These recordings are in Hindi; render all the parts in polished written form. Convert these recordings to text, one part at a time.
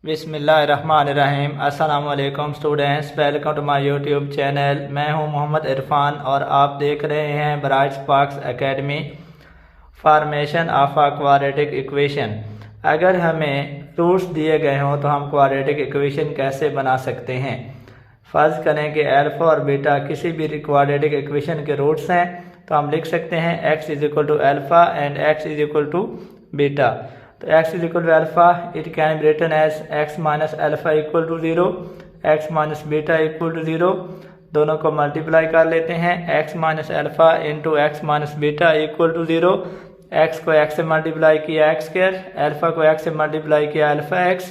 बिस्मिल्लाहिर्रहमानिर्रहीम। अस्सलाम वालेकुम students, welcome to my YouTube channel. मैं हूं मोहम्मद इरफान और आप देख रहे हैं Bright Sparks Academy. Formation of a quadratic equation. अगर हमें रूट्स दिए गए हों तो हम क्वाड्रेटिक इक्वेशन कैसे बना सकते हैं। फ़र्ज़ करें कि अल्फ़ा और बीटा किसी भी क्वाड्रेटिक इक्वेशन के रूट्स हैं तो हम लिख सकते हैं x is equal to alpha and x is equal to beta. तो x is equal to alpha it can be written as x minus alpha equal to 0, x minus beta equal to 0। दोनों को मल्टीप्लाई कर लेते हैं। x minus alpha into X minus beta equal to 0। x को x से मल्टीप्लाई किया x स्क्वायर, अल्फ़ा को x से मल्टीप्लाई किया अल्फ़ा x,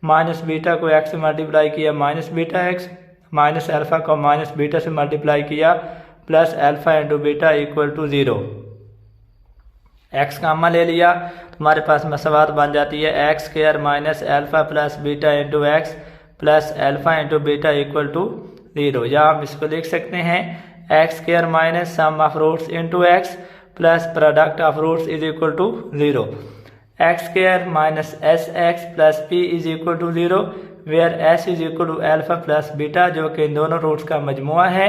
माइनस बीटा को x से मल्टीप्लाई किया minus beta x, minus alpha को माइनस बीटा से मल्टीप्लाई किया plus alpha into beta equal to 0। x comma ले लिया तो हमारे पास मसवात बन जाती है X square minus alpha plus beta into X plus alpha into beta equal to 0। या हम इसको लिख सकते हैं X square minus sum of roots into X plus product of roots is equal to 0। X square minus S X plus P is equal to 0 where S is equal to alpha plus beta जो कि इन दोनों रूट्स का मजमुआ है,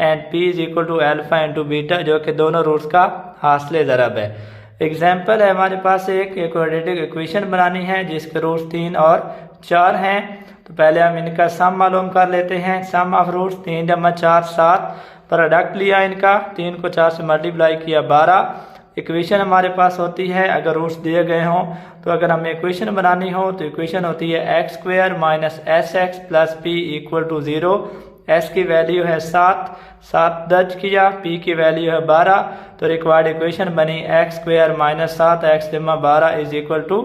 and P is equal to alpha into beta जो कि दोनों रूट्स का हासिल ज़रब है। एग्जाम्पल है हमारे पास एक क्वाड्रेटिक इक्वेशन बनानी है जिसके रूट्स 3 और 4 हैं। तो पहले हम इनका सम मालूम कर लेते हैं। सम ऑफ रूट्स 3 जमा 4 7, प्रोडक्ट लिया इनका, 3 को 4 से मल्टीप्लाई किया 12। इक्वेशन हमारे पास होती है अगर रूट्स दिए गए हों तो अगर हमें इक्वेशन बनानी हो तो इक्वेशन होती है X square minus S X plus P equal to 0। S की वैल्यू है 7 दर्ज किया, पी की वैल्यू है 12। तो रिक्वायर्ड इक्वेशन बनी एक्स स्क्वायर माइनस 7x जमा 12 इज इक्वल टू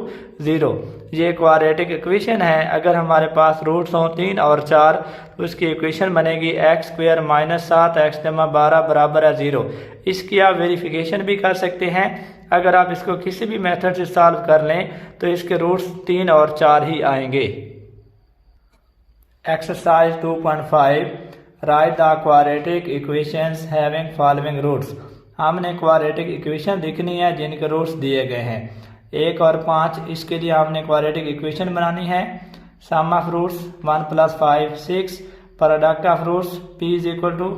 0। ये क्वाड्रेटिक इक्वेशन है। अगर हमारे पास रूट्स हों 3 और 4 तो उसकी इक्वेशन बनेगी एक्स स्क्वायर माइनस 7x जमा 12 बराबर है 0। इसकी आप वेरिफिकेशन भी कर सकते हैं। अगर आप इसको किसी भी मेथड से सॉल्व कर लें तो इसके रूट्स 3 और 4 ही आएंगे। Exercise 2.5 write the quadratic equations having following roots. हमने क्वाड्रेटिक इक्वेशन लिखनी है जिनके रूट्स दिए गए हैं 1 और 5। इसके लिए हमने क्वाड्रेटिक इक्वेशन बनानी है। Sum of roots 1 plus 5 6, product of roots p is equal to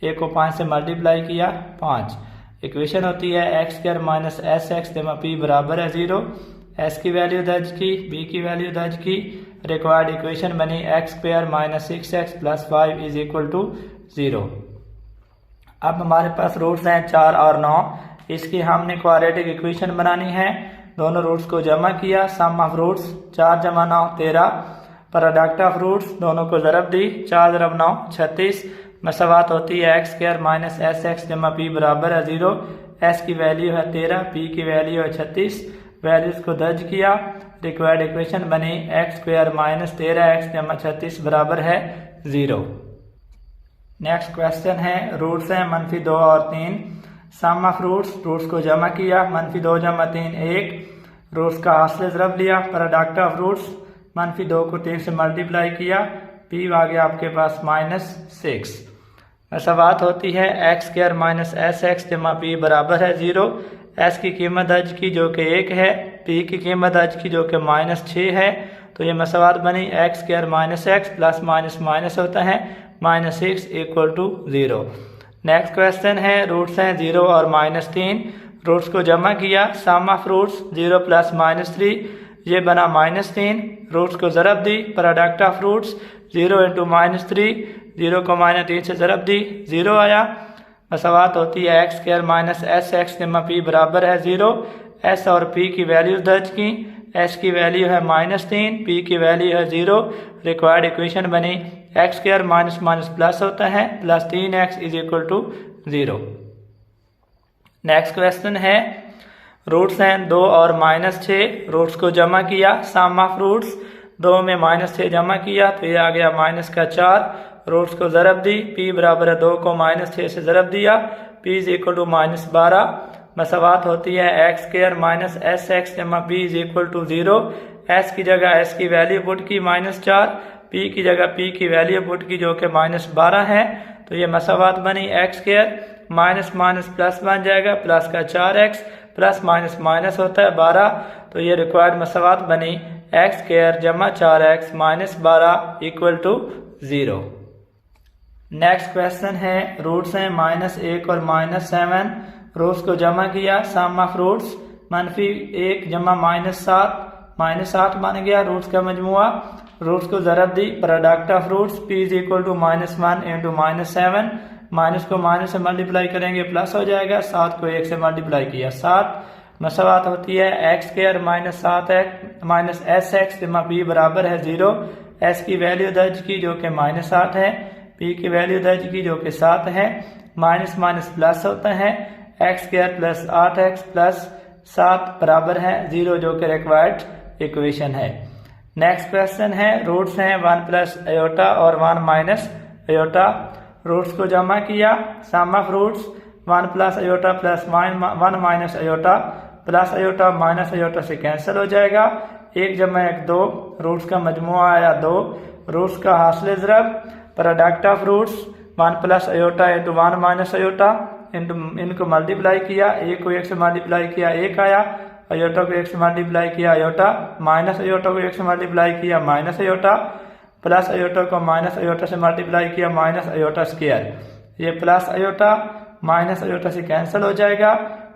1 को 5 से मल्टीप्लाई किया 5। इक्वेशन होती है X square minus S X जमा पी बराबर है 0। एस की वैल्यू दर्ज की, बी की वैल्यू दर्ज की। रिक्वायर्ड इक्वेशन बनी X square minus 6x plus 5 is equal to 0। अब हमारे पास रूट्स हैं 4 और 9। इसकी हमने क्वाड्रेटिक इक्वेशन बनानी है। दोनों रूट्स को जमा किया, सम ऑफ रूट्स 4 जमा 9 13, प्रोडक्ट ऑफ रूट्स दोनों को ज़रब दी 4 ज़रब 9 36। मसवात होती है X square minus S X जमा पी बराबर है 0। एस की वैल्यू है 13, पी की वैल्यू है 36। वैल्यूज को दर्ज किया, रिक्वायर्ड इक्वेशन बनी एक्स स्क्वायर माइनस 13x जमा 36 बराबर है 0। नेक्स्ट क्वेश्चन है रूट्स हैं -2 और 3। सम ऑफ रूट्स को जमा किया, -2 जमा 3 1, रूट्स का हासिल ज़रब लिया। प्रोडक्ट ऑफ रूट्स -2 को 3 से मल्टीप्लाई किया, पी आ गया आपके पास -6। मसवात होती है X square minus S X जमा पी बराबर है 0। एस की कीमत दर्ज की जो कि 1 है, पी की कीमत दर्ज की जो कि -6 है। तो ये मसवात बनी X square minus x plus minus minus होता है -6 इक्वल टू 0। नेक्स्ट क्वेश्चन है रूट्स हैं 0 और -3। रूट्स को जमा किया, सम ऑफ रूट्स 0 प्लस -3 ये बना -3। रूट्स को ज़रब दी, प्रोडक्ट ऑफ रूट्स 0 इंटू -3, 0 को -3 से ज़रब दी 0 आया। मसवात होती है X square minus S X जमा पी बराबर है 0। एस और पी की वैल्यूज दर्ज की, एस की वैल्यू है -3, पी की वैल्यू है 0। रिक्वायर्ड इक्वेशन बनी X square minus minus plus होता है plus 3x is equal to 0। Next question है रूट्स हैं 2 और -6। रूट्स को जमा किया, सम ऑफ रूट्स 2 में -6 जमा किया तो ये आ गया -4। रूट्स को ज़रब दी, p बराबर है 2 को -6 से ज़रब दिया, p इज इक्वल टू -12। मसवात होती है X square minus S X जमा P is equal to 0। S की जगह एस की वैल्यू पुट की -4, p की जगह p की वैल्यू पुट की जो कि -12 है। तो ये मसवात बनी X square minus minus plus बन जाएगा, प्लस का 4x प्लस माइनस माइनस होता है 12। तो ये रिक्वायर्ड मसवात बनी एक्स स्क्वायर जमा 4x minus 12 equal to 0। Next question है, रूट्स हैं -1 और -7, रूट्स को जमा किया, सम ऑफ रूट्स -1 जमा -7 बन गया रूट्स का मजमुआ। रूट्स को ज़रब दी, product of roots p is equal to -1 into -7, minus को माइनस से मल्टीप्लाई करेंगे प्लस हो जाएगा, 7 को 1 से मल्टीप्लाई किया 7, मसवात होती है X square minus 7x minus SX जमा p बराबर है 0। s की वैल्यू दर्ज की जो कि -8 है, p की वैल्यू दर्ज की जो कि 7 है, माइनस माइनस प्लस होता है, X square plus 8x plus 7 बराबर है 0 जो कि रिक्वायर्ड इक्वेशन है। नेक्स्ट क्वेश्चन है, रूट्स हैं 1 प्लस अयोटा और 1 माइनस अयोटा, रूट्स को जमा किया, sum of roots 1 plus iota plus 1 minus iota, plus iota minus iota से कैंसिल हो जाएगा, 1 जमा 1 2, रूट्स का मजमुआ आया 2, रूट्स का हासिल ज़रब, product of roots 1 plus iota into 1 minus iota, इनको मल्टीप्लाई किया, 1 को 1 से मल्टीप्लाई किया 1 आया, अयोटा को 1 से मल्टीप्लाई किया अयोटा, माइनस अयोटा को 1 से मल्टीप्लाई किया माइनस अयोटा, प्लस अयोटा को माइनस अयोटा से मल्टीप्लाई किया माइनस अयोटा स्क्वायर, ये प्लस अयोटा माइनस अयोटा से कैंसिल हो जाएगा,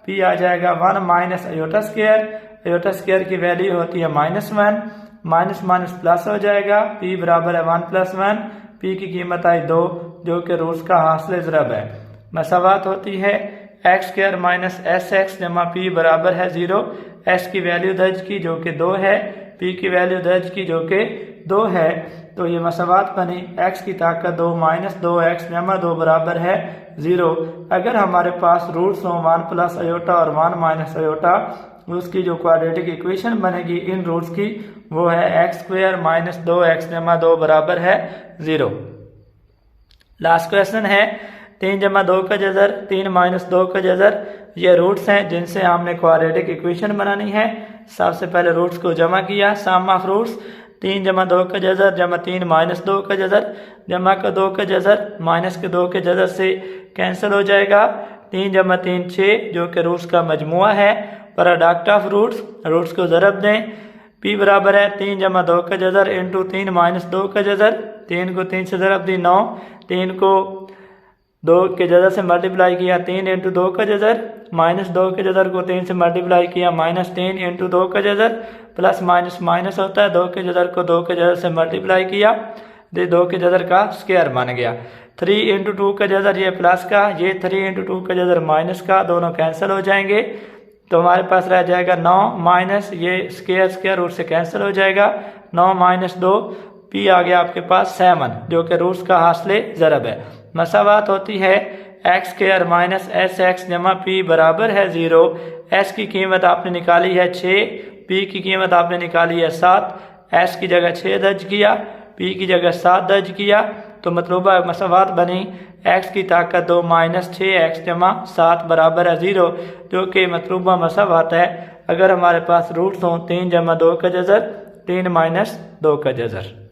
p आ जाएगा 1 माइनस अयोटा स्क्वायर की वैल्यू होती है -1, माइनस माइनस प्लस हो जाएगा, p बराबर है 1 प्लस 1, p की कीमत आई 2 जो कि रूट्स का हासिल ज़रब है। मसावात होती है एक्स स्क्वायर माइनस SX जमा p बराबर है 0, s की वैल्यू दर्ज की जो कि 2 है, p की वैल्यू दर्ज की जो कि 2 है, तो ये मसावात बनी x की ताकत 2 माइनस 2x जमा 2 बराबर है 0। अगर हमारे पास रूट्स हों 1 प्लस अयोटा और 1 माइनस अयोटा, उसकी जो क्वाड्रेटिक इक्वेशन बनेगी इन रूट्स की वो है एक्स स्क्वायर माइनस 2x जमा 2 बराबर है 0। लास्ट क्वेश्चन है, 3 जमा 2 का जज़र 3 माइनस 2 का जज़र, ये रूट्स हैं जिनसे हमने क्वाड्रेटिक इक्वेशन बनानी है। सबसे पहले रूट्स को जमा किया, सम ऑफ रूट्स 3 जमा 2 का जज़र जमा 3 माइनस 2 का जज़र, जमा का 2 का जज़र माइनस के 2 के जज़र से कैंसिल हो जाएगा, 3 जमा 3 6 जो कि रूट्स का मजमुआ है। प्रोडक्ट ऑफ रूट्स को ज़रब दें, p बराबर है 3 जमा 2 का जज़र इंटू 3 माइनस 2 का जज़र, 3 को 3 से ज़रब दी 9, 3 को 2 के जज़र से मल्टीप्लाई किया 3 इंटू 2 का जज़र, माइनस 2 के जज़र को 3 से मल्टीप्लाई किया -3 इंटू 2 का जज़र, प्लस माइनस माइनस होता है, 2 के जज़र को 2 के जज़र से मल्टीप्लाई किया, 2 के जज़र का स्क्वायर बन गया, 3 इंटू 2 का जज़र ये प्लस का, ये 3 इंटू 2 का जज़र माइनस का, दोनों कैंसिल हो जाएंगे, तो हमारे पास रह जाएगा 9 माइनस ये स्क्वायर रूट से कैंसिल हो जाएगा, 9 माइनस 2, p आ गया आपके पास 7 जो कि रूट्स का हासिल ज़रब है। मसावात होती है एक्स स्क्वायर माइनस SX जमा p बराबर है 0, s की कीमत आपने निकाली है 6, p की कीमत आपने निकाली है 7, s की जगह 6 दर्ज किया, p की जगह 7 दर्ज किया, तो मतलूबा मसावात बनी x की ताकत 2 माइनस 6x जमा 7 बराबर है 0 जो कि मतलूबा मसावात है अगर हमारे पास रूट्स हों 3 जमा 2 का जज़र 3 माइनस 2 का जज़र।